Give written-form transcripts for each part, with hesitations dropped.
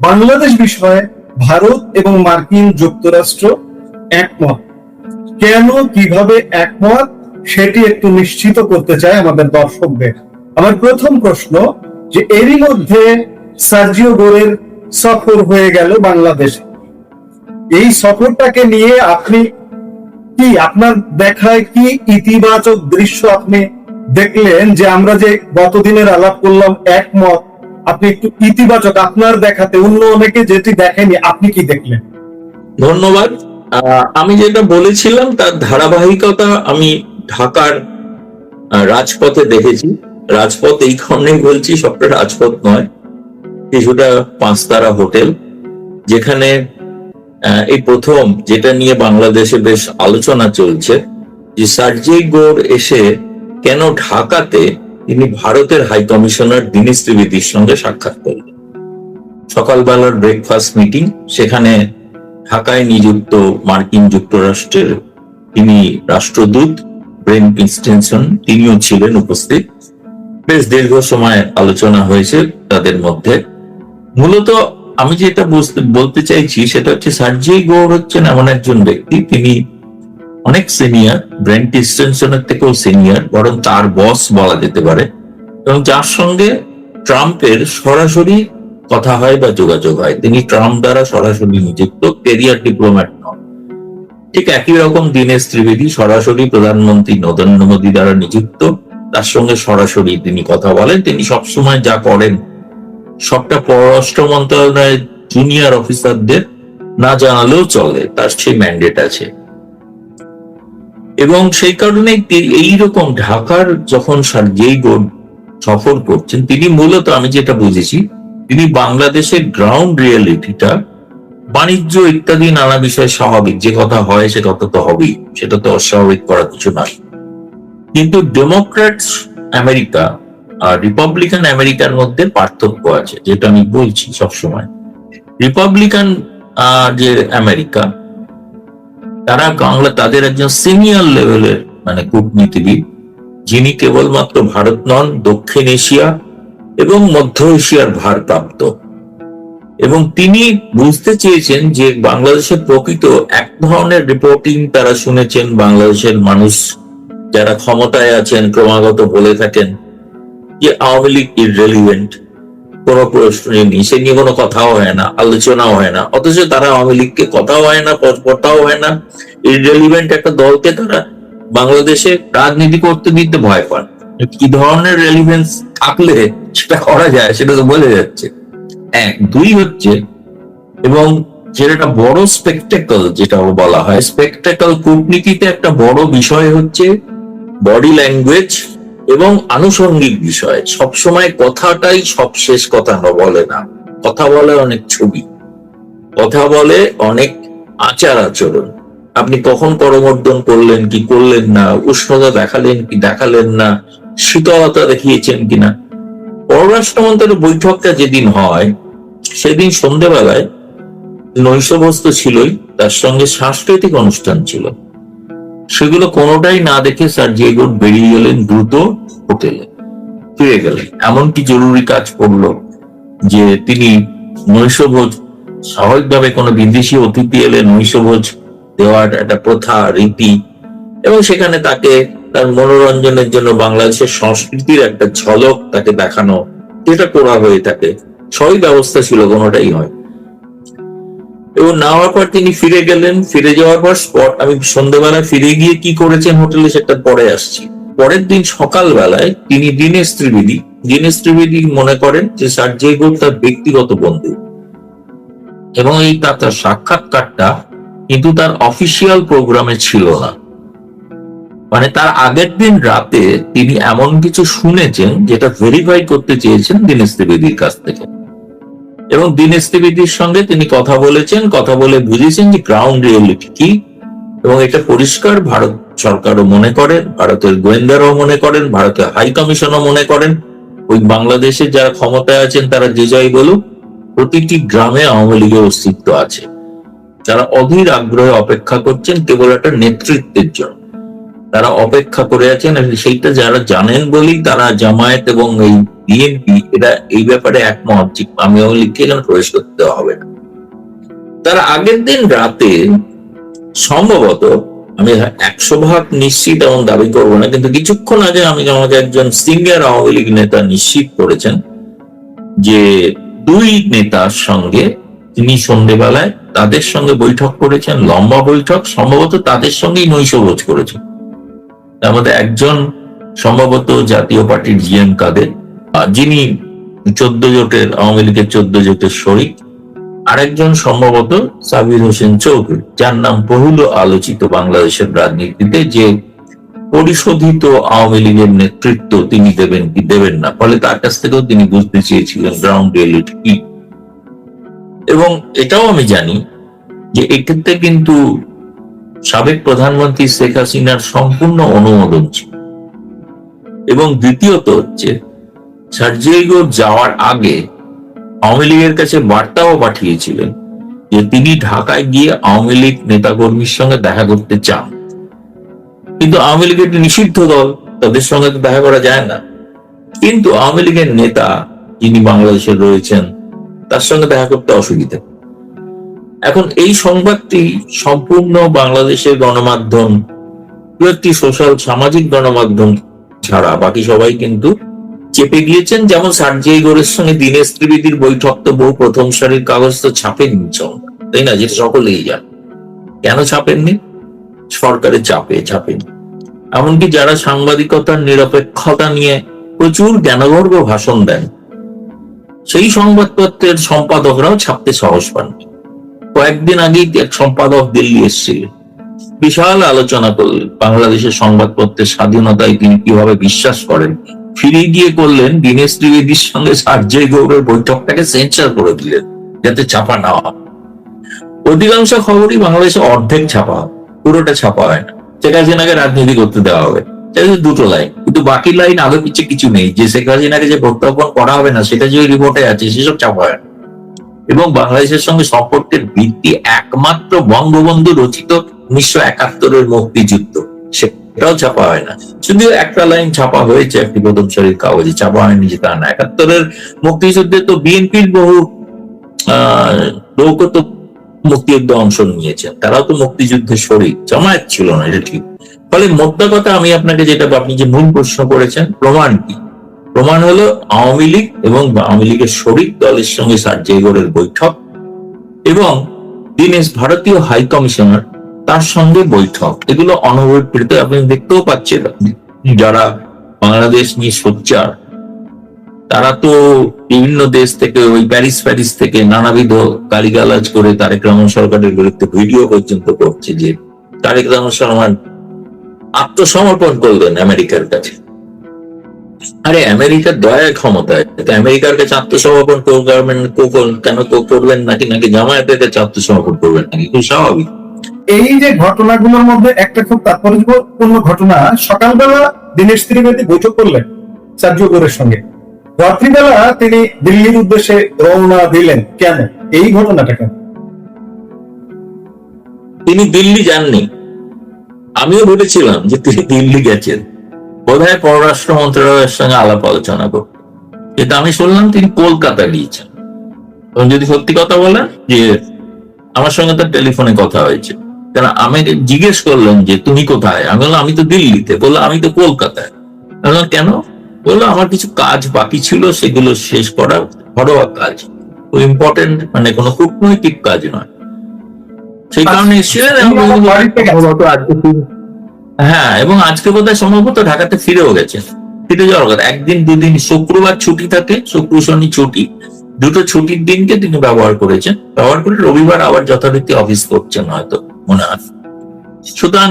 বাংলাদেশ বিষয়ে ভারত এবং মার্কিন যুক্তরাষ্ট্র একমত। কেন, কিভাবে একমত সেটি একটু নিশ্চিত করতে চাই আমাদের দর্শকদের। আমার প্রথম প্রশ্ন, যে এরই মধ্যে সার্জিও গোরের সফর হয়ে গেল বাংলাদেশে। এই সফরটাকে নিয়ে আপনি কি, আপনার দেখায় কি ইতিবাচক দৃশ্য আপনি দেখলেন? যে আমরা যে গতদিনের আলাপ করলাম একমত, আপনি একটু ইতিবাচক আপনার দেখাতে, অন্য অনেকে যেটি দেখেনি, আপনি কি দেখলেন? ধন্যবাদ। আমি যেটা বলেছিলাম তার ধারাবাহিকতা আমি ঢাকার রাজপথে দেখেছি। রাজপথ এই কারণেই বলছি, সবটা রাজপথ নয়, কিছুটা পাঁচতারা হোটেল, যেখানে এই প্রথম যেটা নিয়ে বাংলাদেশে বেশ আলোচনা চলছে, যে সার্জিও গোর এসে কেন ঢাকাতে তিনি ভারতের হাই কমিশনার দীনেশ ত্রিবেদীর সঙ্গে সাক্ষাৎ করলেন। সকালবেলার ব্রেকফাস্ট মিটিং, সেখানে ঢাকায় নিযুক্ত মার্কিন যুক্তরাষ্ট্রের তিনি রাষ্ট্রদূত ব্রেন ক্রিস্টেনসন, তিনিও ছিলেন উপস্থিত। বেশ দীর্ঘ সময় আলোচনা হয়েছে তাদের মধ্যে। মূলত আমি যেটা বলতে চাইছি সেটা হচ্ছে, সার্জিও গোর হচ্ছেন এমন একজন ব্যক্তি, তিনি অনেক সিনিয়র, ব্রেন ক্রিস্টেনসনের থেকেও সিনিয়র, বরং তার বস বলা যেতে পারে, এবং যার সঙ্গে ট্রাম্পের সরাসরি কথা হয় বা যোগাযোগ হয়। তিনি ট্রাম্প দ্বারা সরাসরি নিযুক্ত, ক্যারিয়ার ডিপ্লোম্যাট নন। ঠিক একই রকম দীনেশ ত্রিবেদী সরাসরি প্রধানমন্ত্রী নরেন্দ্র মোদী দ্বারা নিযুক্ত, তার সঙ্গে সরাসরি তিনি কথা বলেন। তিনি সবসময় যা করেন সবটা পররাষ্ট্র মন্ত্রণালয়ের জুনিয়র অফিসারদের না জানালেও চলে, তার সেই ম্যান্ডেট আছে। এবং সেই কারণে এইরকম ঢাকার যখন সার্জিও গোর সফর করছেন, তিনি মূলত, আমি যেটা বুঝেছি, তিনি বাংলাদেশের গ্রাউন্ড রিয়েলিটিটা, বাণিজ্য ইত্যাদি নানা বিষয় স্বাভাবিক, যে কথা হয় সে কথা তো হবেই, সেটা তো অস্বাভাবিক করার কিছু নয়। কিন্তু ডেমোক্র্যাটস আমেরিকা আর রিপাবলিকান আমেরিকার মধ্যে পার্থক্য আছে, যেটা আমি বলছি সবসময়। রিপাবলিকান যে আমেরিকা, তারা তাদের একজন সিনিয়র লেভেলের মানে কূটনীতিবিদ, যিনি কেবলমাত্র ভারত নন, দক্ষিণ এশিয়া এবং মধ্য এশিয়ার ভারপ্রাপ্ত। এবং তিনি বুঝতে চেয়েছেন যে বাংলাদেশের প্রকৃত এক ধরনের রিপোর্টিং তারা শুনেছেন, বাংলাদেশের মানুষ যারা ক্ষমতায় আছেন ক্রমাগত বলে থাকেন যে আওয়ামী লীগ ইররেলিভেন্ট, কোনো প্রশ্নই নেই, সে নিয়ে কোনো কথাও হয় না, আলোচনাও হয় না। অথচ তারা আওয়ামী লীগকে কথাও হয় না, কথাও হয় না, ইররেলিভেন্ট একটা দলকে তারা বাংলাদেশে রাজনীতি করতে দিতে ভয় পান। কি ধরনের রেলিভেন্স থাকলে সেটা করা যায় সেটা তো বলে যাচ্ছে। এক, দুই হচ্ছে, এবং যেটা বড় স্পেকটেকল, যেটা বলা হয় স্পেকটেকল কূটনীতিতে একটা বড় বিষয় হচ্ছে বডি ল্যাঙ্গুয়েজ এবং আনুষঙ্গিক বিষয়। সবসময় কথাটাই সব শেষ কথা বলে না, কথা বলে অনেক ছবি, কথা বলে অনেক আচার আচরণ। আপনি কখন করমর্দন করলেন কি করলেন না, উষ্ণতা দেখালেন কি দেখালেন না, শীতলতা দেখিয়েছেন কিনা। পররাষ্ট্রমন্ত্রীর বৈঠকটা যেদিন হয়, সেদিন সন্ধ্যেবেলায় নৈশভোজ ছিলই, তার সঙ্গে সাংস্কৃতিক অনুষ্ঠান ছিল। সেগুলো কোনোটাই না দেখে সার্জিও গোর বেরিয়ে গেলেন দ্রুত, হোটেলে ফিরে গেলেন। এমনকি জরুরি কাজ পড়লো যে তিনি নৈশভোজ, স্বাভাবিকভাবে কোনো বিদেশি অতিথি এলে নৈশভোজ দেওয়ার একটা প্রথা, রীতি, এবং সেখানে তাকে তার মনোরঞ্জনের জন্য বাংলাদেশের সংস্কৃতির একটা ঝলক তাকে দেখানো, যেটা করা হয়ে থাকে, সবই ব্যবস্থা ছিল, কোনোটাই হয়। এবং না হওয়ার পর তিনি ফিরে গেলেন। ফিরে যাওয়ার পর আমি সন্ধ্যেবেলা ফিরে গিয়ে কি করেছেন হোটেলে সেটা পরে আসছি। পরের দিন সকালবেলায় তিনি দীনেশ ত্রিবেদী মনে করেন যে সার্জিও গোর তার ব্যক্তিগত বন্ধু, এবং এই তার সাক্ষাৎকারটা কিন্তু তার অফিসিয়াল প্রোগ্রামে ছিল না। মানে তার আগের দিন রাতে তিনি এমন কিছু শুনেছেন যেটা ভেরিফাই করতে চেয়েছেন দীনেশ ত্রিবেদীর কাছ থেকে, এবং দীনেশ ত্রিবেদীর সঙ্গে তিনি কথা বলেছেন, কথা বলে বুঝেছেন যে গ্রাউন্ড রিয়েলিটি কি। এবং এটা পরিষ্কার, ভারত সরকারও মনে করে, ভারতের গোয়েন্দারাও মনে করেন, ভারতের হাই কমিশনও মনে করেন, ওই বাংলাদেশে যারা ক্ষমতায় আছেন তারা যে যাই বলুক, প্রতিটি গ্রামে আওয়ামী লীগের অস্তিত্ব আছে, যারা অধীর আগ্রহে অপেক্ষা করছেন কেবল একটা নেতৃত্বের জন্য। তারা অপেক্ষা করে আছেন, আর সেইটা যারা জানেন বলেই তারা জামায়াত এবং এই বিএনপি এরা এই ব্যাপারে একমত যে আমি আওয়ামী লীগকে এখানে প্রবেশ করতে দেওয়া হবে না। তারা আগের দিন রাতে সম্ভবত, আমি 100% নিশ্চিত এবং দাবি করবো না, কিন্তু কিছুক্ষণ আগে আমাকে একজন সিনিয়র আওয়ামী লীগ নেতা নিশ্চিত করেছেন যে 2 নেতার সঙ্গে তিনি সন্ধ্যেবেলায় তাদের সঙ্গে বৈঠক করেছেন, লম্বা বৈঠক, সম্ভবত তাদের সঙ্গেই নৈশভোজ করেছেন। তার মধ্যে একজন সম্ভবত জাতীয় পার্টির জিএম কাদের, যিনি 14 জোটের আওয়ামী লীগের 14 জোটের শরিক, আরেকজন সম্ভবত সাবির হোসেন চৌধুরী, যার নাম বহুল আলোচিত বাংলাদেশের রাজনীতিতে, যে পরিশোধিত আওয়ামী লীগের নেতৃত্ব তিনি দেবেন কি দেবেন না। ফলে তার কাছ থেকেও তিনি বুঝতে চেয়েছিলেন গ্রাউন্ড রিয়েলিটি কি। এবং এটাও আমি জানি যে এক্ষেত্রে কিন্তু সাবেক প্রধানমন্ত্রী শেখ হাসিনার সম্পূর্ণ অনুমোদন ছিল। এবং দ্বিতীয়ত হচ্ছে, সার্জিগো যাওয়ার আগে আওয়ামী লীগের কাছে বার্তাও পাঠিয়েছিলেন যে তিনি ঢাকায় গিয়ে আওয়ামী লীগ নেতাকর্মীর সঙ্গে দেখা করতে চান। কিন্তু আওয়ামী লীগের একটি নিষিদ্ধ দল, তাদের সঙ্গে তো দেখা করা যায় না। কিন্তু আওয়ামী লীগের নেতা যিনি বাংলাদেশে রয়েছেন তার সঙ্গে দেখা করতে অসুবিধা। এখন এই সংবাদটি সম্পূর্ণ বাংলাদেশের গণমাধ্যম, একটি সোশ্যাল সামাজিক গণমাধ্যম ছাড়া বাকি সবাই কিন্তু চেপে গিয়েছেন। যেমন সার্জিগোরের সঙ্গে দীনেশ ত্রিবেদীর বৈঠক তো বহু প্রথম সারির কাগজ তো ছাপেননি, তাই না? যেটা সকলেই জানে। কেন ছাপেননি? সরকারের চাপে ছাপেনি। এমনকি যারা সাংবাদিকতার নিরপেক্ষতা নিয়ে প্রচুর জ্ঞানগর্ভ ভাষণ দেন, সেই সংবাদপত্রের সম্পাদকরাও ছাপতে সাহস পাননি। কয়েকদিন আগেই এক সম্পাদক দিল্লি এসেছিলেন, বিশাল আলোচনা করলেন বাংলাদেশের সংবাদপত্রের স্বাধীনতায় তিনি কিভাবে বিশ্বাস করেন। ফিরে গিয়ে করলেন দীনেশ ত্রিবেদীর সঙ্গে সার্জিগোরের বৈঠকটাকে সেন্সর করে দিলেন যাতে ছাপা না হয়। অধিকাংশ খবরই বাংলাদেশে অর্ধেক ছাপা হয়, পুরোটা ছাপা হয় না। শেখ হাসিনাকে রাজনীতি করতে দেওয়া হবে, 2 লাইন, কিন্তু বাকি লাইন আগে পিছিয়ে কিছু নেই। যে শেখ হাসিনাকে যে প্রত্যার্পণ করা হবে না সেটা যে রিপোর্টে আছে সেসব ছাপা হয় না। এবং বাংলাদেশের সঙ্গে সম্পর্কের ভিত্তি একমাত্র বঙ্গবন্ধু রচিত 1971-এর মুক্তিযুদ্ধ, সেটাও ছাপা হয় না। শুধু একটা লাইন ছাপা হয়েছে একটি প্রথম সারির কাগজে, ছাপা হয়নি যে তা না। 71-এর মুক্তিযুদ্ধে তো বিএনপির বহু লোক তো মুক্তিযুদ্ধে অংশ নিয়েছেন, তারাও তো মুক্তিযুদ্ধের শরীর, জামায়াত ছিল না, এটা ঠিক। ফলে মোদ্দা কথা আমি আপনাকে যেটা, আপনি যে মূল প্রশ্ন করেছেন, প্রমাণ কি? প্রমাণ হলো আওয়ামী লীগ এবং আওয়ামী লীগের শরিক দলের সঙ্গে সার্জিগোরের বৈঠক এবং দীনেশ ভারতীয় হাই কমিশনার তার সঙ্গে বৈঠক। এগুলো অনবরত আপনি দেখতেও পাচ্ছেন। যারা বাংলাদেশ নিয়ে সোচ্চার তারা তো বিভিন্ন দেশ থেকে, ওই প্যারিস থেকে নানাবিধ গালিগালাজ করে তারেক রহমান সরকারের বিরুদ্ধে ভিডিও পর্যন্ত করছে যে তারেক রহমান আত্মসমর্পণ করলেন আমেরিকার কাছে। আরে আমেরিকার দয়া ক্ষমতায়, আমেরিকার কাছে আত্মসমর্পণ করবেন কেন করবেন নাকি জামায়াতের কাছে আত্মসমর্পণ করবেন নাকি? খুব স্বাভাবিক। এই যে ঘটনাগুলোর মধ্যে একটা খুব তাৎপর্যপূর্ণ ঘটনা, সকালবেলা দীনেশ ত্রিবেদী বৈঠক করলেন সার্জিগোরের সঙ্গে, রাত্রিবেলা তিনি দিল্লির উদ্দেশ্যে রওনা দিলেন। কেন এই ঘটনাটা? কেন তিনি দিল্লি যাননি? আমিও ভেবেছিলাম যে তিনি দিল্লি গেছেন, বোধহয় পররাষ্ট্র মন্ত্রণালয়ের সঙ্গে আলাপ আলোচনা করতে, কিন্তু আমি শুনলাম তিনি কলকাতা গিয়েছেন। এবং যদি সত্যি কথা বলেন যে আমার সঙ্গে তার টেলিফোনে কথা হয়েছে, কেন আমি জিজ্ঞেস করলাম যে তুমি কোথায়, আমি বললাম আমি তো দিল্লিতে। বললো আমি তো কলকাতায়। বললাম কেন? বললো আমার কিছু কাজ বাকি ছিল, সেগুলো শেষ করা, ঘরোয়া কাজ, খুব ইম্পর্টেন্ট, মানে কোনো কূটনৈতিক কাজ নয়, সেই কারণে এসেছিলেন। হ্যাঁ, এবং আজকে বোধহয় সম্ভবত ঢাকাতে ফিরেও গেছেন। ফিরে যাওয়ার কথা, 1-2 দিন শুক্রবার ছুটি থাকে, শুক্র শনি ছুটি, 2টো ছুটির দিনকে তিনি ব্যবহার করেছেন, ব্যবহার করে রবিবার আবার যথারীতি অফিস করছেন হয়তো, মনে হয়। সুতরাং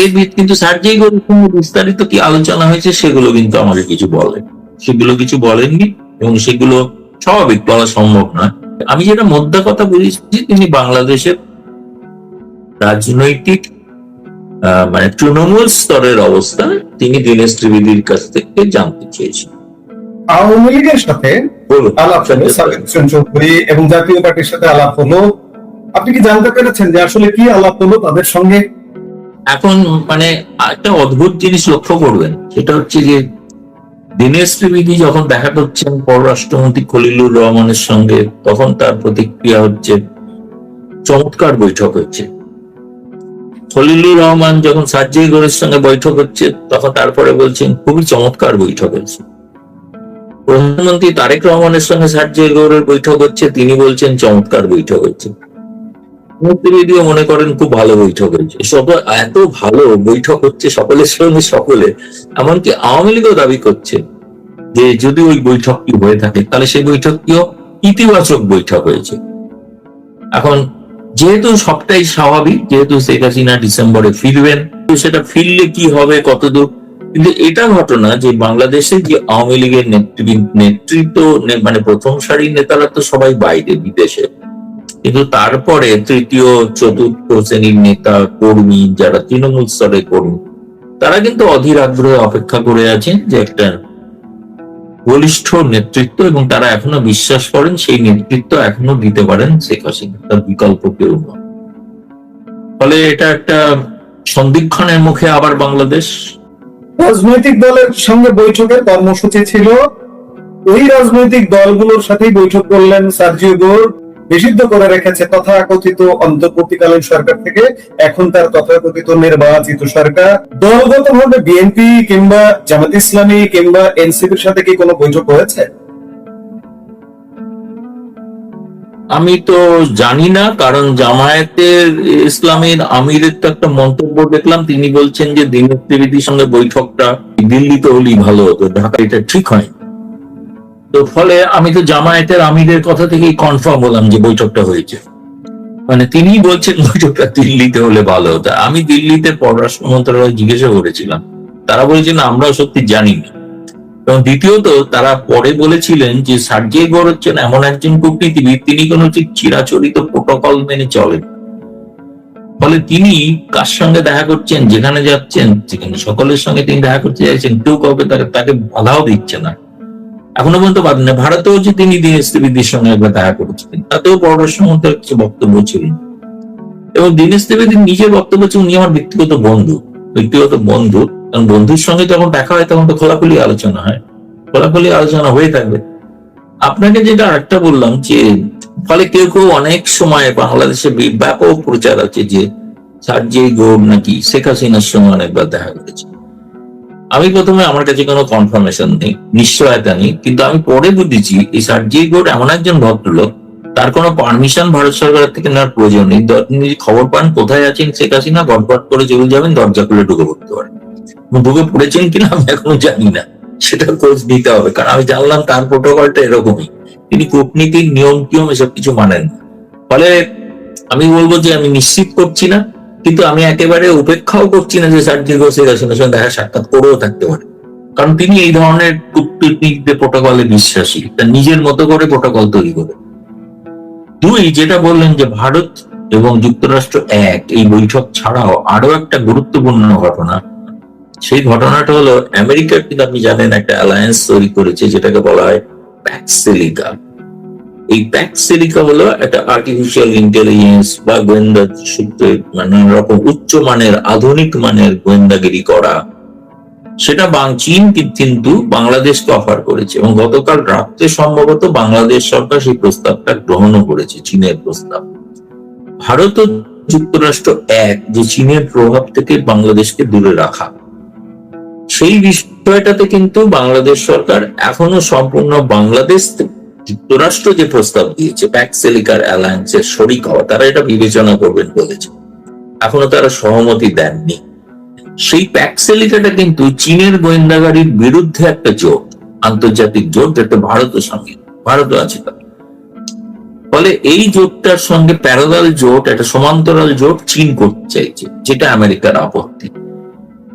এর কিন্তু সার্জিগোর বিস্তারিত কি আলোচনা হয়েছে সেগুলো কিন্তু আমাকে কিছু বলেননি, এবং সেগুলো স্বাভাবিক, বলা সম্ভব নয়। আমি যেটা মোদ্দা কথা বুঝেছি, তিনি বাংলাদেশের রাজনৈতিক মানে তৃণমূল স্তরের অবস্থা তিনি দীনেশ ত্রিবেদীর কাছ থেকে জানতে চেয়েছেন। আওয়ামী লীগের সাথে আলাপ হলো, সাবির হোসেন চৌধুরী এবং জাতীয় পার্টির সাথে আলাপ হলো। আপনি কি জানতে পেরেছেন যে আসলে কি আলাপ হলো তাদের সঙ্গে? এখন মানে একটা অদ্ভুত জিনিস লক্ষ্য করবেন, সেটা হচ্ছে যে দীনেশ ত্রিবেদী যখন দেখা করছেন পররাষ্ট্রমন্ত্রী খলিলুর রহমানের সঙ্গে, তখন তার প্রতিক্রিয়া হচ্ছে চমৎকার বৈঠক হয়েছে। খলিলুর রহমান যখন সার্জিও গোরের সঙ্গে বৈঠক হচ্ছে, তখন তারপরে বলছেন খুবই চমৎকার বৈঠক হয়েছে। প্রধানমন্ত্রী তারেক রহমানের সঙ্গে সার্জিও গোরের বৈঠক হচ্ছে, তিনি বলছেন চমৎকার বৈঠক হচ্ছে। ত্রিবেদীও মনে করেন খুব ভালো বৈঠক হয়েছে। সব এত ভালো বৈঠক হচ্ছে সকলের সঙ্গে সকলে, এমনকি আওয়ামী লীগও দাবি করছে যে যদি ওই বৈঠকটি হয়ে থাকে তাহলে সেই বৈঠকটিও ইতিবাচক বৈঠক হয়েছে। এখন যেহেতু সবটাই স্বাভাবিক, যেহেতু শেখ হাসিনা ডিসেম্বরে ফিরবেন, সেটা ফিরলে কি হবে কতদূর, কিন্তু এটা ঘটনা যে বাংলাদেশে যে আওয়ামী লীগের নেতৃত্ব মানে প্রথম সারির নেতারা তো সবাই বাইরে বিদেশে, কিন্তু তারপরে তৃতীয় চতুর্থ শ্রেণীর নেতা কর্মী যারা তৃণমূল স্তরের কর্মী, তারা কিন্তু অধীর আগ্রহে অপেক্ষা করে আছেন যে একটা বলিষ্ঠ নেতৃত্ব, এবং তারা এখনো বিশ্বাস করেন সেই নেতৃত্ব এখনো দিতে পারেন শেখ হাসিনা, তার বিকল্প কেউ নয়। ফলে এটা একটা সন্ধিক্ষণের মুখে আবার বাংলাদেশ। রাজনৈতিক দলের সঙ্গে বৈঠকের কর্মসূচি ছিল, ওই রাজনৈতিক দলগুলোর সাথেই বৈঠক করলেন সার্জিও গোর। নিষিদ্ধ করে রেখেছে তথাকথিত অন্তর্বর্তীকালীন সরকার থেকে এখন তার তথাকথিত নির্বাচিত সরকার। দলগতভাবে বিএনপি কিংবা জামাত ইসলামী কিংবা এনসিপির সাথে কি কোনো বৈঠক হয়েছে? আমি তো জানি না, কারণ জামায়াতের ইসলামের আমিরের তো একটা মন্তব্য দেখলাম, তিনি বলছেন যে দীনেশ ত্রিবেদীর সঙ্গে বৈঠকটা দিল্লিতে হলেই ভালো হতো, ঢাকা এটা ঠিক হয়। তো ফলে আমি তো জামায়াতের আমিরের কথা থেকেই কনফার্ম হলাম যে বৈঠকটা হয়েছে, মানে তিনি বলছেন বৈঠকটা দিল্লিতে হলে ভালো হতো। আমি দিল্লিতে পররাষ্ট্র মন্ত্রণালয় জিজ্ঞাসা করেছিলাম, তারা বলেছেন আমরাও সত্যি জানি না। এবং দ্বিতীয়ত তারা পরে বলেছিলেন যে সার্জিও গোর হচ্ছেন এমন একজন কূটনীতিবিদ, তিনি কোনো চিরাচরিত প্রোটোকল মেনে চলেন। ফলে তিনি কার সঙ্গে দেখা করছেন, যেখানে যাচ্ছেন সেখানে সকলের সঙ্গে তিনি দেখা করতে চাইছেন, কেউ কাউকে তাকে বাধাও দিচ্ছে না। এখনো পর্যন্ত বাদ নেই। ভারতেও যে তিনি দীনেশ ত্রিবেদীর সঙ্গে একবার দেখা করেছিলেন, তাতেও পররাষ্ট্রমন্ত্রীর কিছু বক্তব্য ছিলেন। এবং দীনেশ ত্রিবেদীর নিজের বক্তব্য হচ্ছে উনি আমার ব্যক্তিগত বন্ধু। কারণ বন্ধুর সঙ্গে যখন দেখা হয় তখন তো খোলাখুলি আলোচনা হয়, খোলাখুলি আলোচনা হয়ে থাকবে। আপনাকে যেটা আরেকটা বললাম যে ফলে কেউ কেউ অনেক সময় বাংলাদেশে ব্যাপক প্রচার আছে যে সার্জিও গোর নাকি শেখ হাসিনার সঙ্গে অনেকবার দেখা করেছে। আমি প্রথমে আমার কাছে কোনো কনফার্মেশন নেই, নিশ্চয়তা নেই, কিন্তু আমি পরে বুঝেছি এই সার্জিও গোর এমন একজন ভদ্রলোক, তার কোনো পারমিশন ভারত সরকারের থেকে নেওয়ার প্রয়োজন নেই। তিনি খবর পান কোথায় আছেন শেখ হাসিনা, গটগট করে চলে যাবেন, দরজা খুলে ঢুকে পড়তে পারেন। ঢুকে পড়েছেন কিনা আমি এখনো জানি না, সেটা খোঁজ নিতে হবে, কারণ আমি জানলাম তার প্রোটোকলটা এরকমই, তিনি কূটনীতির নিয়ম টিয়ম এসব কিছু মানেন না। ফলে আমি বলবো যে আমি নিশ্চিত করছি না, কিন্তু আমি একেবারে উপেক্ষাও করছি না যে সার্জিও গোর শেখ হাসিনার সঙ্গে দেখা সাক্ষাৎ করেও থাকতে পারে, কারণ তিনি এই ধরনের কূটনীতিকদের প্রোটোকলে বিশ্বাসী, তার নিজের মতো করে প্রোটোকল তৈরি করে। দুই, যেটা বললেন যে ভারত এবং যুক্তরাষ্ট্র এক, এই বৈঠক ছাড়াও আরো একটা গুরুত্বপূর্ণ ঘটনা, সেই ঘটনাটা হলো আমেরিকার কিন্তু আপনি জানেন একটা অ্যালায়েন্স তৈরি করেছে যেটাকে বলা হয় প্যাক্সিলিকা। এই প্যাক্সিলিকা হলো একটা আর্টিফিশিয়াল ইন্টেলিজেন্স বা গোয়েন্দা সূত্রে নানা রকম উচ্চ মানের আধুনিক মানের গোয়েন্দাগিরি করা, সেটা চীন কিন্তু বাংলাদেশকে অফার করেছে, এবং গতকাল রাত্রে সম্ভবত বাংলাদেশ সরকার সেই প্রস্তাবটা গ্রহণও করেছে, চীনের প্রস্তাব। ভারত ও যুক্তরাষ্ট্র এক, যে চীনের প্রভাব থেকে বাংলাদেশকে দূরে রাখা, সেই বিষয়টাতে কিন্তু বাংলাদেশ সরকার এখনো সম্পূর্ণ বাংলাদেশ যুক্তরাষ্ট্র যে প্রস্তাব দিয়েছে প্যাক্সিলিকার অ্যালায়েন্সের শরিক হওয়া, তারা এটা বিবেচনা করবেন বলেছে, এখনো তারা সহমতি দেননি। সেই প্যাক্সিলিকাটা কিন্তু চীনের গোয়েন্দাগারির বিরুদ্ধে একটা জোট, আন্তর্জাতিক জোট, যেটা ভারতের সঙ্গে, ভারতও আছে। ফলে এই জোটটার সঙ্গে প্যারালাল জোট, একটা সমান্তরাল জোট চীন করতে চাইছে, যেটা আমেরিকার আপত্তি।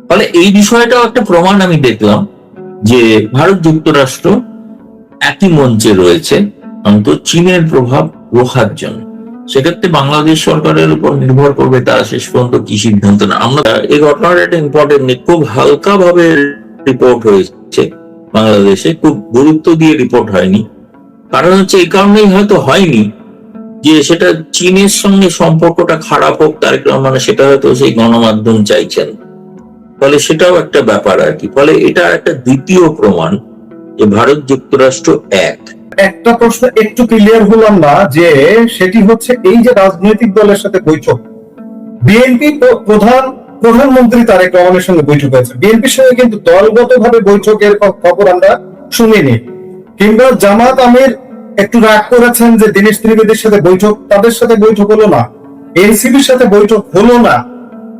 ফলে এই বিষয়টাও একটা প্রমাণ আমি দেখলাম যে ভারত যুক্তরাষ্ট্র একই মঞ্চে রয়েছে অন্তত চীনের প্রভাব রোখার জন্য। সেক্ষেত্রে বাংলাদেশ সরকারের উপর নির্ভর করবে তারা শেষ পর্যন্ত কি সিদ্ধান্ত না। আমরা এই ঘটনাটা একটা ইম্পর্টেন্ট, খুব হালকা ভাবে রিপোর্ট হয়েছে বাংলাদেশে, খুব গুরুত্ব দিয়ে রিপোর্ট হয়নি। কারণ হচ্ছে এই কারণেই হয়তো হয়নি যে সেটা চীনের সঙ্গে সম্পর্কটা খারাপ হোক তারেক রহমানের, সেটা হয়তো সেই গণমাধ্যম চাইছেন, ফলে সেটাও একটা ব্যাপার আর কি। ফলে এটা একটা দ্বিতীয় প্রমাণ যে ভারত যুক্তরাষ্ট্র এক। একটা প্রশ্ন একটু ক্লিয়ার হলাম না, যে সেটি হচ্ছে এই যে রাজনৈতিক দলের সাথে বৈঠক, বিএনপি প্রধানমন্ত্রী তারেক রহমানের সঙ্গে বৈঠক হয়েছে, বিএনপির সঙ্গে কিন্তু দলগতভাবে বৈঠকের খবর আমরা শুনিনি। কিংবা জামাত আমির একটু রাগ করেছেন যে দীনেশ ত্রিবেদীর সাথে বৈঠক, তাদের সাথে বৈঠক হলো না, এনসিপির সাথে বৈঠক হলো না।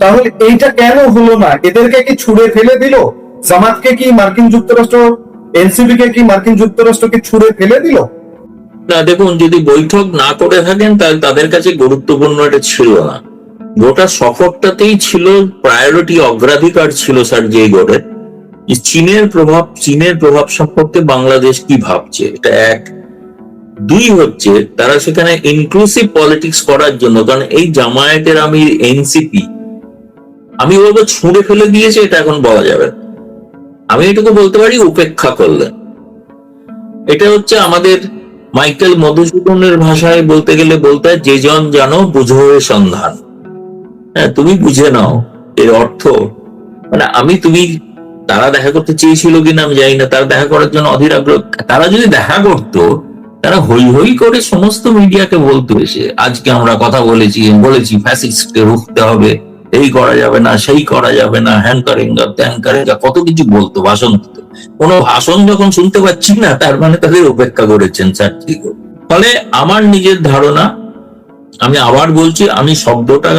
তাহলে এইটা কেন হলো না? এদেরকে কি ছুড়ে ফেলে দিল? জামাতকে কি মার্কিন যুক্তরাষ্ট্র, এনসিপি কে কি মার্কিন যুক্তরাষ্ট্রকে ছুড়ে ফেলে দিল? না, দেখুন, যদি বৈঠক না করে থাকেন তাহলে তাদের কাছে গুরুত্বপূর্ণ এটা ছিল না। গোটা সফরটাতেই ছিল প্রায়োরিটি, অগ্রাধিকার ছিল স্যার যে গোটের চীনের প্রভাব সম্পর্কে বাংলাদেশ কি ভাবছে, এটা এক। দুই হচ্ছে তারা সেখানে ইনক্লুসিভ পলিটিক্স করার জন্য, কারণ এই জামায়াতের আমির এনসিপি আমি বলবো ছুঁড়ে ফেলে দিয়েছে, এটা এখন বলা যাবে না। আমি এটুকু বলতে পারি উপেক্ষা করলেন। এটা হচ্ছে আমাদের মাইকেল মধুসূদনের ভাষায় বলতে গেলে বলতে হয়, যে জন জানো বুঝো সন্ধান। হ্যাঁ, তুমি বুঝে নাও এর অর্থ। মানে তারা দেখা করতে চেয়েছিল কিনা আমি জানি না, তারা দেখা করার জন্য অধীর আগ্রহ। তারা যদি দেখা করতো, তারা হই হই করে সমস্ত মিডিয়াকে বলতো এসে, আজকে আমরা কথা বলেছি ফ্যাসিস্টকে রুখতে হবে, এই করা যাবে না, সেই করা যাবে না, হ্যান করেঙ্গা ত্যান করেঙ্গা, কত কিছু বলতো, ভাষণ দিত। কোনো ভাষণ যখন শুনতে পাচ্ছি না, তার মানে তাদের উপেক্ষা করেছেন স্যার। ঠিক। ফলে আমার নিজের ধারণা, আমি আবার বলছি, আমি শব্দটা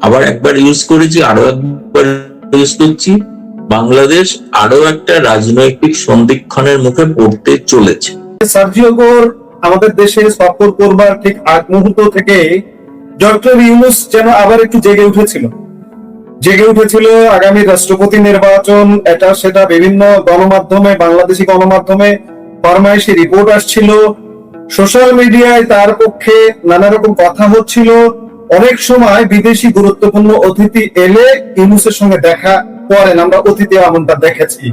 আবার একবার ইউজ করেছি, আরো একবার ইউজ করছি, বাংলাদেশ আরো একটা রাজনৈতিক সন্ধিক্ষণের মুখে পড়তে চলেছে। সার্জিও গোর আমাদের দেশে সফর করবার ঠিক আগ মুহূর্ত থেকে ডক্টর ইউনূস যেন আবার একটু জেগে উঠেছিল আগামী রাষ্ট্রপতি নির্বাচন, এটা সেটা বিভিন্ন গণমাধ্যমে, বাংলাদেশি গণমাধ্যমে ফরমাইশি রিপোর্ট আসছিল, সোশ্যাল মিডিয়ায় তার পক্ষে নানা রকম কথা হচ্ছিল। অনেক সময় বিদেশি গুরুত্বপূর্ণ অতিথি এলে ইউনূসের সঙ্গে দেখা করেন, আমরা অতিথি আমন্ত্রণটা দেখেছি,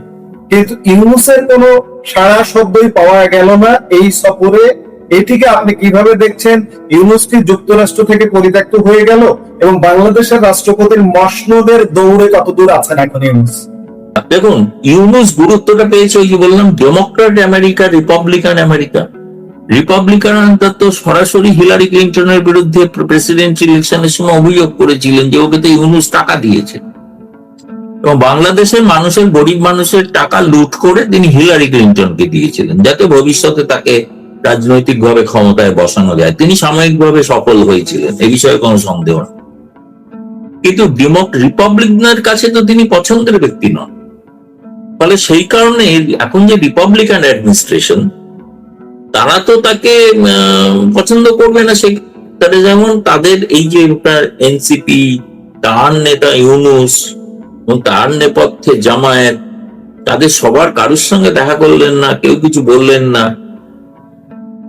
কিন্তু ইউনূসের কোনো সাড়া শব্দই পাওয়া গেল না এই সফরে। এটিকে আপনি কিভাবে দেখছেন? ইউনূস কি যুক্তরাষ্ট্র থেকে পরিত্যক্ত হয়ে গেল, এবং বাংলাদেশের রাষ্ট্রপতির মসনদের দৌড়ে কত দূর আছেন এখন ইউনূস? দেখুন, ইউনূস গুরুত্বটা পেয়েছে ওই যে বললাম, ডেমোক্রেট আমেরিকা, রিপাবলিকান আমেরিকা। রিপাবলিকানরা তো সরাসরি হিলারি ক্লিন্টনের বিরুদ্ধে প্রেসিডেন্সি ইলেকশনের সময় অভিযোগ করেছিলেন যে ওকে তো ইউনূস টাকা দিয়েছে, এবং বাংলাদেশের মানুষের, গরিব মানুষের টাকা লুট করে তিনি হিলারি ক্লিন্টনকে দিয়েছিলেন, যাতে ভবিষ্যতে তাকে রাজনৈতিকভাবে ক্ষমতায় বসানো যায়। তিনি সাময়িকভাবে সফল হয়েছিলেন, এ বিষয়ে কোনো সন্দেহ নেই। কিন্তু রিপাবলিকানের কাছে তো তিনি পছন্দের ব্যক্তি নন। ফলে সেই কারণে এখন যে রিপাবলিকান অ্যাডমিনিস্ট্রেশন, তারা তো তাকে পছন্দ করবে না। তারা যেমন তাদের এই যে এনসিপি, তার নেতা ইউনূস এবং তার নেপথ্যে জামায়াত, তাদের সবার কারোর সঙ্গে দেখা করলেন না, কেউ কিছু বললেন না,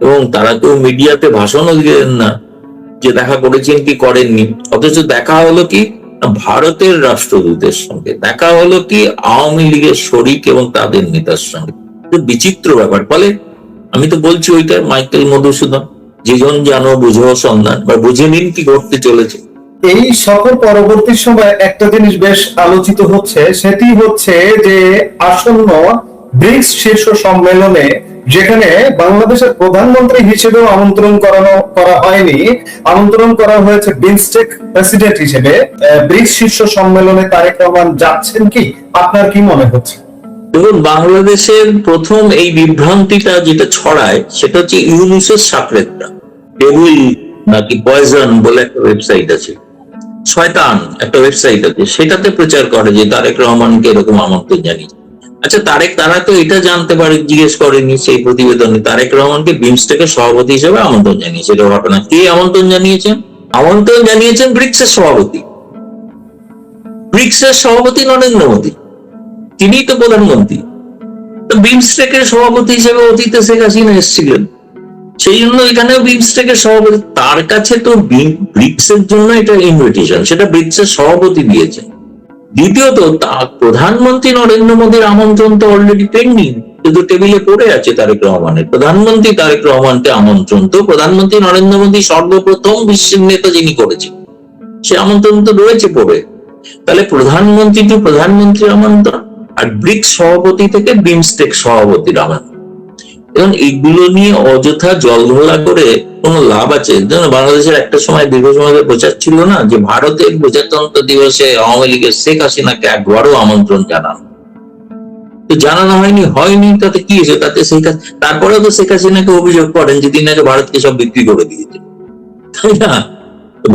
এবং তারা কেউ মিডিয়াতে ভাষণও দিলেন না যে দেখা করেছেন কি করেননি। অথচ দেখা হলো কি ভারতের রাষ্ট্রদূতের সঙ্গে, দেখা হলো কি আওয়ামী লীগের শরিক এবং তাদের নেতার সঙ্গে। বিচিত্র ব্যাপার। ফলে আমি তো বলছি ওইটা মাইকেল মধুসূদন, যেজন জানো বুঝো সন্ধান, বা বুঝে নিন কি ঘটতে চলেছে। এই সফর পরবর্তী সময় একটা জিনিস বেশ আলোচিত হচ্ছে, সেটি হচ্ছে যে আসন্ন ব্রিক্স শীর্ষ সম্মেলনে, যেখানে বাংলাদেশের প্রধানমন্ত্রী হিসেবেও আমন্ত্রণ করা হয়নি, আমন্ত্রণ করা হয়েছে বিমস্টেক প্রেসিডেন্ট হিসেবে, ব্রিক্স শীর্ষ সম্মেলনে তারেক রহমান যাচ্ছেন কি? আপনার কি মনে হচ্ছে? দেখুন, বাংলাদেশের প্রথম এই বিভ্রান্তিটা যেটা ছড়ায়, সেটা হচ্ছে ইউনূসের সাকরেতটা, ডেভিল নাকি পয়জন বলে একটা ওয়েবসাইট আছে, শয়তান একটা ওয়েবসাইট আছে, সেটাতে প্রচার করে যে তারেক রহমানকে এরকম আমন্ত্রণ জানিয়েছে। আচ্ছা, তারা তো এটা জানতে পারে, জিজ্ঞেস করেনি সেই প্রতিবেদনে তারেক রহমানকে বিমস্টেকের সভাপতি হিসেবে আমন্ত্রণ জানিয়েছে। এটা ঘটনা। কে আমন্ত্রণ জানিয়েছেন? আমন্ত্রণ জানিয়েছেন ব্রিক্সের সভাপতি, নরেন্দ্র মোদী, তিনিই তো প্রধানমন্ত্রী। তো বিমস্টেকের সভাপতি হিসেবে অতীতে শেখ হাসিনা এসেছিলেন, সেই জন্য এখানেও বিমস্টেকের সভাপতি। তার কাছে তো ব্রিক্সের জন্য এটা ইনভিটেশন, সেটা ব্রিক্সের সভাপতি দিয়েছেন। দ্বিতীয়ত, প্রধানমন্ত্রী নরেন্দ্র মোদীর আমন্ত্রণ তো অলরেডি পেন্ডিং, কিন্তু টেবিলে পড়ে আছে তারেক রহমানের। প্রধানমন্ত্রী তারেক রহমানকে আমন্ত্রণ তো প্রধানমন্ত্রী নরেন্দ্র মোদী সর্বপ্রথম বিশ্বের নেতা যিনি করেছেন, সে আমন্ত্রণ তো রয়েছে পড়ে। তাহলে প্রধানমন্ত্রী টু প্রধানমন্ত্রীর আমন্ত্রণ, আর ব্রিক্স সভাপতি থেকে বিমস্টেক সভাপতির আমন্ত্রণ। এবং এগুলো নিয়ে অযথা জলঘোলা করে কোনো লাভ আছে? বাংলাদেশের একটা সময় দীর্ঘ সময় প্রচার ছিল না যে ভারতের প্রজাতন্ত্র দিবসে আওয়ামী লীগের শেখ হাসিনাকে একবারও আমন্ত্রণ জানানো, তো জানানো হয়নি, তাতে কি হয়েছে? তাতে তারপরেও তো শেখ হাসিনাকে অভিযোগ করেন যে তিনি নাকি ভারতকে সব বিক্রি করে দিয়েছে, তাই না?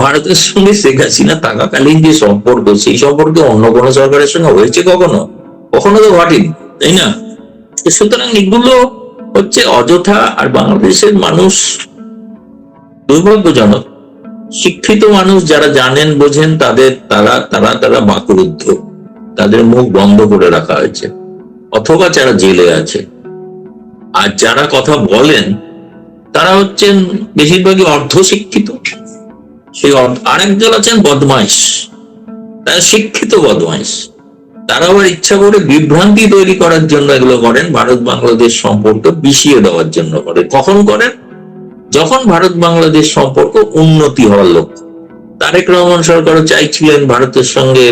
ভারতের সঙ্গে শেখ হাসিনা থাকাকালীন যে সম্পর্ক, সেই সম্পর্কে অন্য কোন সরকারের সঙ্গে হয়েছে কখনো? কখনো তো ঘটেনি, তাই না? সুতরাং এগুলো হচ্ছে অযথা। আর বাংলাদেশের মানুষ দুর্ভাগ্যজনক, শিক্ষিত মানুষ যারা জানেন বোঝেন তারা বাকরুদ্ধ, তাদের মুখ বন্ধ করে রাখা হয়েছে, অথবা যারা জেলে আছে। আর যারা কথা বলেন তারা হচ্ছেন বেশিরভাগই অর্ধশিক্ষিত। সেই আরেকজন আছেন বদমাইশ, তারা শিক্ষিত বদমাইশ। তারা আবার ইচ্ছা করে বিভ্রান্তি তৈরি করার জন্য এগুলো করেন, ভারত বাংলাদেশ সম্পর্ক বিষিয়ে দেওয়ার জন্য করেন। কখন করেন? যখন ভারত বাংলাদেশ সম্পর্ক উন্নতি হওয়ার লক্ষ্য। তারেক রহমান সরকারও চাইছিলেন ভারতের সঙ্গে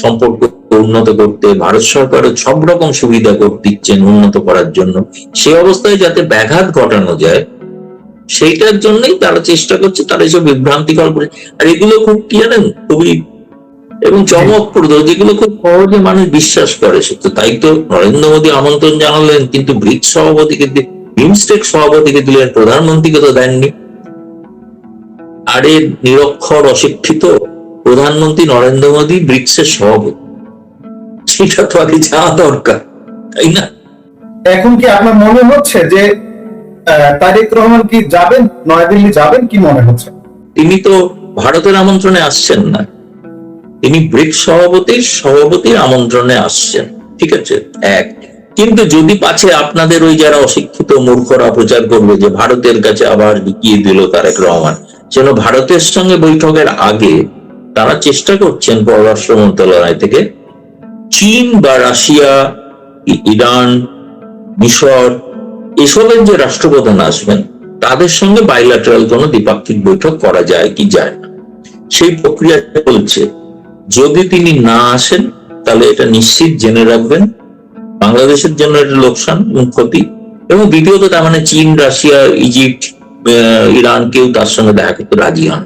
সম্পর্ক উন্নত করতে, ভারত সরকারও সব রকম সুবিধা দিচ্ছেন উন্নত করার জন্য। সে অবস্থায় যাতে ব্যাঘাত ঘটানো যায় সেইটার জন্যই তারা চেষ্টা করছে, তারা এসব বিভ্রান্তিকর করে। আর এগুলো খুব কি জানেন, খুবই এবং চমকপ্রদ, যেগুলো খুব সহজে মানুষ বিশ্বাস করে। সত্য তাই তো নরেন্দ্র মোদী আমন্ত্রণ জানালেন, কিন্তু ব্রিক্স সভাপতিকে বিমস্টেক সভাপতিকে দিলেন, প্রধানমন্ত্রীকে তো দেননি। আরে নিরক্ষর অশিক্ষিত প্রধানমন্ত্রী নরেন্দ্র মোদী ব্রিক্সের সভাপতি, সেটা তো আগে যাওয়া দরকার, তাই না? এখন কি আপনার মনে হচ্ছে যে তারেক রহমান কি যাবেন, নয়াদিল্লি যাবেন, কি মনে হচ্ছে? তিনি তো ভারতের আমন্ত্রণে আসছেন না, তিনি ব্রিক্স সভাপতির আমন্ত্রণে আসছেন, ঠিক আছে? এক। কিন্তু যদি পাছে আপনাদের ওই যারা অশিক্ষিত মূর্খরা প্রচার করবে যে ভারতের কাছে আবার বিকিয়ে দিল তারেক রহমান, যেন ভারতের সঙ্গে বৈঠকের আগে তারা চেষ্টা করছেন পররাষ্ট্র মন্ত্রণালয় থেকে চীন বা রাশিয়া, ইরান, মিশর এসবের যে রাষ্ট্রপ্রধান আসবেন তাদের সঙ্গে বাইল্যাটারাল কোনো দ্বিপাক্ষিক বৈঠক করা যায় কি যায় না, সেই প্রক্রিয়া চলছে। যদি তিনি না আসেন তাহলে এটা নিশ্চিত জেনে রাখবেন বাংলাদেশের জন্য এটা লোকসান এবং ক্ষতি। এবং দ্বিতীয়ত তার মানে চীন, রাশিয়া, ইজিপ্ট, ইরান কেউ তার সঙ্গে দেখা করতে রাজি হন।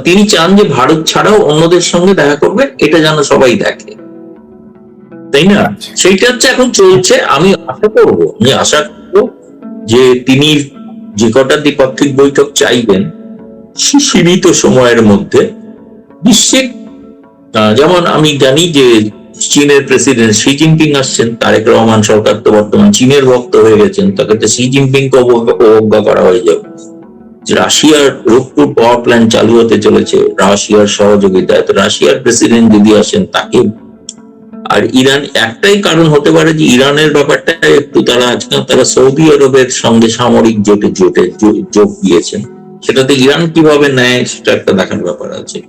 তিনি চান যে ভারত ছাড়াও অন্যদের সঙ্গে দেখা করবেন, এটা যেন সবাই দেখে, তাই না? সেইটা হচ্ছে এখন চলছে। আমি আশা করবো যে তিনি যে কটা দ্বিপাক্ষিক বৈঠক চাইবেন সীমিত সময়ের মধ্যে নিশ্চিত। যেমন আমি জানি যে চীনের প্রেসিডেন্ট শি জিনপিং আসছেন, তারেক রহমান সরকার তো বর্তমান চীনের ভক্ত হয়ে গেছেন, তাকে তো শি জিনপিং কে অবজ্ঞা করা হয়ে যাবে। রাশিয়ার রূপপুর পাওয়ার প্ল্যান্ট চালু হতে চলেছে রাশিয়ার সহযোগিতায়, তো রাশিয়ার প্রেসিডেন্ট যদি আসেন তাকে। আর ইরান, একটাই কারণ হতে পারে যে ইরানের ব্যাপারটা একটু তারা সৌদি আরবের সঙ্গে সামরিক জোটে যোগ দিয়েছেন, সেটাতে ইরান কিভাবে নেয় সেটা একটা দেখার ব্যাপার আছে।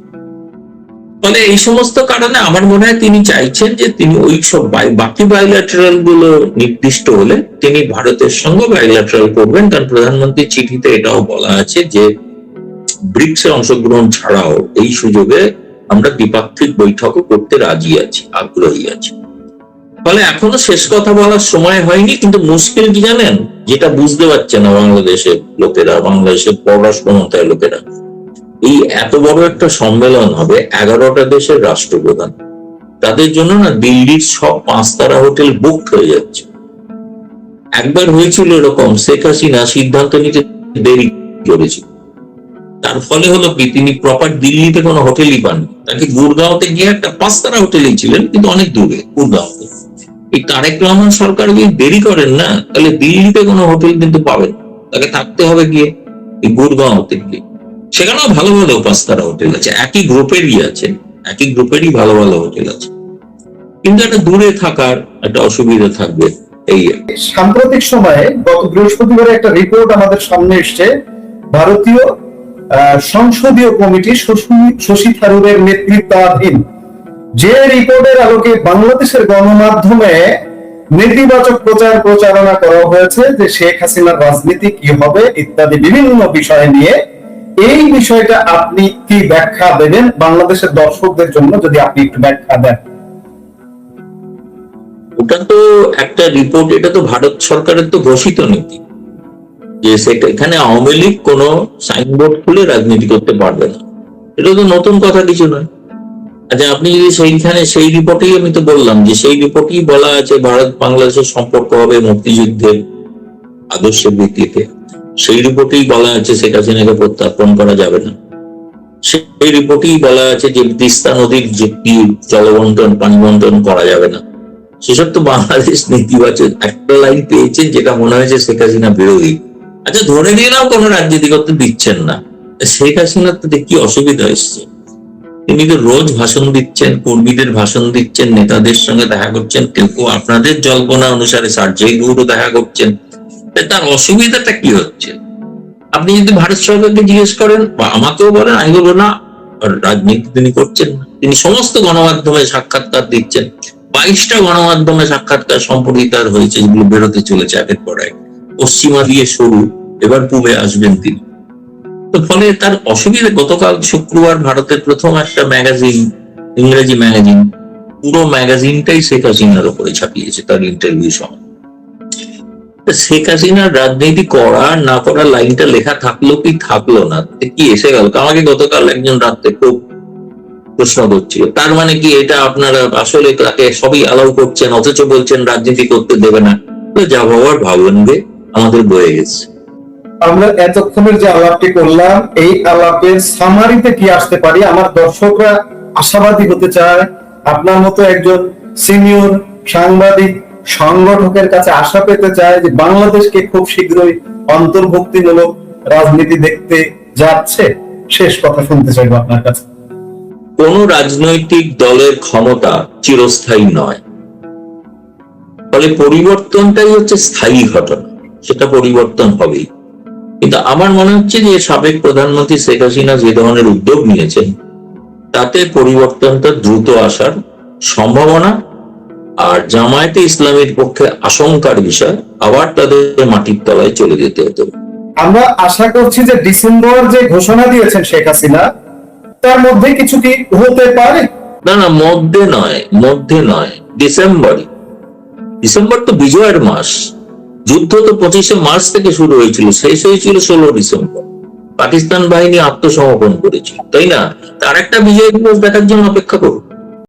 ফলে এই সমস্ত কারণে আমার মনে হয় তিনি চাইছেন যে তিনি ওই সব বাকি বাইল্যাটারাল গুলো নির্দিষ্ট হলে তিনি ভারতের সঙ্গে বাইল্যাটারাল করবেন। কারণ প্রধানমন্ত্রীর চিঠিতে এটাও বলা আছে যে ব্রিক্সে অংশগ্রহণ ছাড়াও এই সুযোগে আমরা দ্বিপাক্ষিক বৈঠকও করতে রাজি আছি, আগ্রহী আছি। ফলে এখনো শেষ কথা বলার সময় হয়নি। কিন্তু মুশকিল কি জানেন, যেটা বুঝতে পারছে না বাংলাদেশের লোকেরা, বাংলাদেশের পররাষ্ট্র মন্ত্রণালয়ের লোকেরা, এই এত বড় একটা সম্মেলন হবে, 11টা দেশের রাষ্ট্রপ্রধান, তাদের জন্য না দিল্লির সব 5 তারা হোটেল বুক হয়ে যাচ্ছে। একবার হয়েছিল এরকম, শেখ হাসিনা সিদ্ধান্ত নিতে দেরি করেছিল, তার ফলে হলো কি তিনি প্রপার দিল্লিতে কোনো হোটেলই পাননি। তাকে গুরগাঁওতে গিয়ে একটা 5 তারা হোটেলেই ছিলেন, কিন্তু অনেক দূরে গুরগাঁওতে। এই তারেক রহমান সরকার যদি দেরি করেন না, তাহলে দিল্লিতে কোনো হোটেল কিন্তু পাবেন, তাকে থাকতে হবে গিয়ে এই গুরগাঁওতে গিয়ে। সেখানেও ভালো ভালো 5 তারা হোটেল আছে, একই গ্রুপেরই ভালো ভালো হোটেল আছে, কিন্তু একটা দূরে থাকার একটা অসুবিধা থাকবে। এই সাম্প্রতিক সময়ে গত বৃহস্পতিবার একটা রিপোর্ট আমাদের সামনে এসছে, ভারতীয় সংসদীয় কমিটি শশী থারুরের নেতৃত্বাধীন, যে রিপোর্টের আলোকে বাংলাদেশের গণমাধ্যমে নেতিবাচক প্রচার প্রচারণা করা হয়েছে যে শেখ হাসিনার রাজনীতি কি হবে ইত্যাদি বিভিন্ন বিষয় নিয়ে। এই বিষয়টা আপনি কি ব্যাখ্যা দেবেন বাংলাদেশের দর্শকদের জন্য, যদি আপনি একটু ব্যাখ্যা দেন? ওটা তো একটা রিপোর্ট, এটা তো ভারত সরকারের তো ঘোষিত নীতি যে এখানে আওয়ামী লীগ কোনো সাইনবোর্ড খুলে রাজনীতি করতে পারবে না। এটা তো নতুন কথা কিছু নয়। আচ্ছা, আপনি যদি সেইখানে সেই রিপোর্টেই, আমি তো বললাম যে সেই রিপোর্টেই বলা আছে ভারত বাংলাদেশের সম্পর্ক হবে মুক্তিযুদ্ধের আদর্শের ভিত্তিতে। সেই রিপোর্টেই বলা আছে শেখ হাসিনাকে প্রত্যার্পণ করা যাবে না। সেই রিপোর্টেই বলা আছে যে তিস্তা নদীর যুক্তি জলবন্টন পানি বন্টন করা যাবে না। সেসব তো বাংলাদেশ নেতিবাচক একটা লাইন পেয়েছেন যেটা মনে হয়েছে শেখ হাসিনা বিরোধী। আচ্ছা, ধরে নিলাম কোনো রাজনীতি করতে দিচ্ছেন না, শেখ হাসিনার তো কি অসুবিধা এসছে? তিনি তো রোজ ভাষণ দিচ্ছেন, কর্মীদের ভাষণ দিচ্ছেন, নেতাদের সঙ্গে দেখা করছেন, কেউ কেউ আপনাদের জল্পনা অনুসারে সার্জেই গৌড়ও দেখা করছেন। তার অসুবিধাটা কি হচ্ছে? আপনি যদি ভারত সরকারকে জিজ্ঞেস করেন বা আমাকেও বলেন, আমি বলবো না, রাজনীতি তিনি করছেন না। তিনি সমস্ত গণমাধ্যমে সাক্ষাৎকার দিচ্ছেন, 22টা গণমাধ্যমে সাক্ষাৎকার সম্প্রতিকার হয়েছে, যেগুলো বেরোতে চলেছে একের পর এক। পশ্চিমা দিয়ে শুরু, এবার পূবে আসবেন তিনি। তো ফলে তার অসুবিধা, গতকাল শুক্রবার ভারতের প্রথম একটা ম্যাগাজিন, ইংরেজি ম্যাগাজিন, পুরো ম্যাগাজিনটাই শেখ হাসিনার উপরে ছাপিয়েছে তার ইন্টারভিউ সময়। শেখ হাসিনার রাজনীতি করা না করার লাইনটা লেখা থাকলো কি থাকলো না, কি এসে গেল? আমাকে গতকাল একজন রাত্রে খুব প্রশ্ন করছিল, তার মানে কি এটা আপনারা আসলে তাকে সবই অ্যালাউ করছেন অথচ বলছেন রাজনীতি করতে দেবে না? যা ভাবার ভাববেন গে, আমাদের বয়ে গেছে। আমরা এতক্ষণের যে আলাপটি করলাম, এই আলাপের সামারিতে কি আসতে পারি? আমার দর্শকরা আশাবাদী হতে চায়, আপনার মতো একজন সিনিয়র সাংবাদিক সংগঠকের কাছে আশা পেতে চায় যে বাংলাদেশকে খুব শীঘ্রই অন্তর্ভুক্তিমূলক রাজনীতি দেখতে যাচ্ছে। শেষ কথা শুনতে চাইবো আপনার কাছে। কোন রাজনৈতিক দলের ক্ষমতা চিরস্থায়ী নয়, ফলে পরিবর্তনটাই হচ্ছে স্থায়ী ঘটনা, সেটা পরিবর্তন হবেই। কিন্তু আমার মনে হচ্ছে যে সাবেক প্রধানমন্ত্রী শেখ হাসিনা যে ধরনের উদ্যোগ নিয়েছেন তাতে পরিবর্তনটা দ্রুত আসার সম্ভাবনা, আর জামায়াতে ইসলামের পক্ষে আশঙ্কার বিষয় আবার তাদের মাটির তলায় চলে যেতে হতো। আমরা আশা করছি যে ডিসেম্বর যে ঘোষণা দিয়েছেন শেখ হাসিনা, তার মধ্যে কিছু কি হতে পারে? না না, মধ্যে নয়, ডিসেম্বর তো বিজয়ের মাস। যুদ্ধ তো 25শে মার্চ থেকে শুরু হয়েছিল, শেষ হয়েছিল 16 ডিসেম্বর। পাকিস্তান বাহিনী আত্মসমর্পণ করেছিল, তাই না? তার একটা বিজয় দিবস দেখার জন্য অপেক্ষা করুন।